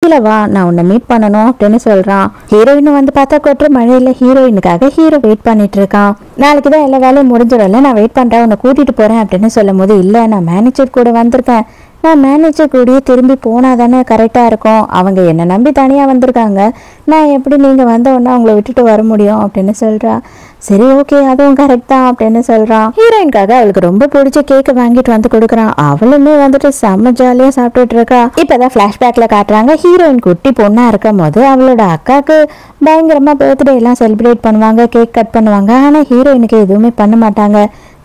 கீழே வா, நான் உன்னை மீட் பண்ணணும் அப்படின்னு சொல்றான். ஹீரோயின் வந்து பார்த்தா கொட்டுற மழையில ஹீரோயினுக்காக ஹீரோ வெயிட் பண்ணிட்டு இருக்கான். நாளைக்கு தான் எல்லா வேலையும் முடிஞ்சிடல, நான் வெயிட் பண்றேன், உன்னை கூட்டிட்டு போறேன் அப்படின்னு சொல்லும் போது, இல்ல நான் மேனேஜர் கூட வந்திருக்கேன், நான் மேனேஜர் கூடயே திரும்பி போனா தானே கரெக்டாக இருக்கும், அவங்க என்னை நம்பி தனியாக வந்திருக்காங்க, நான் எப்படி நீங்கள் வந்த உடனே அவங்கள விட்டுட்டு வர முடியும் அப்படின்னு சொல்கிறா. சரி ஓகே அதுவும் கரெக்ட் தான் அப்படின்னு சொல்கிறான். ஹீரோயின்காக அவளுக்கு ரொம்ப பிடிச்ச கேக்கை வாங்கிட்டு வந்து கொடுக்குறான். அவளுமே வந்துட்டு செம்ம ஜாலியாக சாப்பிட்டுட்டு இருக்கா. இப்போதான் ஃப்ளாஷ்பேக்கில் காட்டுறாங்க, ஹீரோயின் குட்டி பொண்ணாக இருக்கும் போது அவளோட அக்காவுக்கு பயங்கரமாக பர்த்டே எல்லாம் செலிப்ரேட் பண்ணுவாங்க, கேக் கட் பண்ணுவாங்க. ஆனால் ஹீரோயினுக்கு எதுவுமே பண்ண மாட்டாங்க.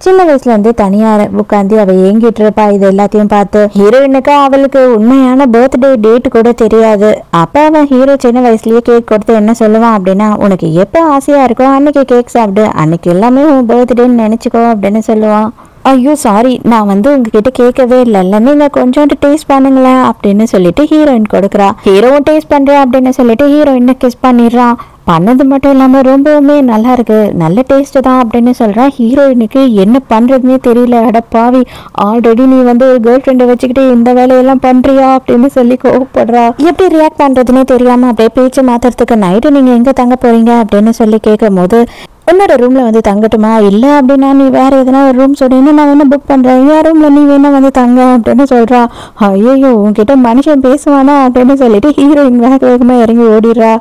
சின்ன வயசுல இருந்து தனியா உட்காந்து அவ ஏங்கிட்டு இருப்பா. இது எல்லாத்தையும் பார்த்து ஹீரோயினுக்கு அவளுக்கு உண்மையான பர்த்டே டேட் கூட தெரியாது. அப்ப அவன் ஹீரோ சின்ன வயசுலயே கேக் கொடுத்து என்ன சொல்லுவான் அப்படின்னா, உனக்கு எப்ப ஆசையா இருக்கோ அன்னைக்கு கேக் சாப்பிடு, அன்னைக்கு எல்லாமே உன் பர்த்டேன்னு நினைச்சுக்கோ அப்படின்னு சொல்லுவான். ஐயோ சாரி, நான் வந்து உங்ககிட்ட கேட்கவே இல்லைல்ல, நீங்க கொஞ்சோண்டு டேஸ்ட் பண்ணுங்களேன் அப்படின்னு சொல்லிட்டு ஹீரோயின் கொடுக்குறா. ஹீரோவும் டேஸ்ட் பண்றேன் அப்படின்னு சொல்லிட்டு ஹீரோயினை கிஸ் பண்ணிடுறான். பண்ணது மட்டும் இல்லாம ரொம்பவுமே நல்லா இருக்கு, நல்ல டேஸ்ட் தான் அப்படின்னு சொல்றான். ஹீரோயினுக்கு என்ன பண்றதுன்னே தெரியல. அட பாவி, ஆல்ரெடி நீ வந்து ஒரு கேர்ள் ஃப்ரெண்டை வச்சுக்கிட்டு இந்த வேலையெல்லாம் பண்றியா அப்படின்னு சொல்லி கோவப்படுறா. எப்படி ரியாக்ட் பண்றதுன்னே தெரியாம அப்படியே பேச்சு மாத்துறதுக்கு, நைட்டு நீங்க எங்க தங்க போறீங்க அப்படின்னு சொல்லி கேட்கும் போது, உன்னோட ரூம்ல வந்து தங்கட்டுமா, இல்ல அப்படின்னா நீ வேற எதனா ஒரு ரூம் சொன்னீங்கன்னா நான் வேணா புக் பண்றேன், என் ரூம்ல நீ வேணா வந்து தங்க அப்படின்னு சொல்றா. ஐயோ உன்கிட்ட மனுஷன் பேசுவானா அப்படின்னு சொல்லிட்டு ஹீரோயின் வேக வேகமா இறங்கி ஓடிடுறா.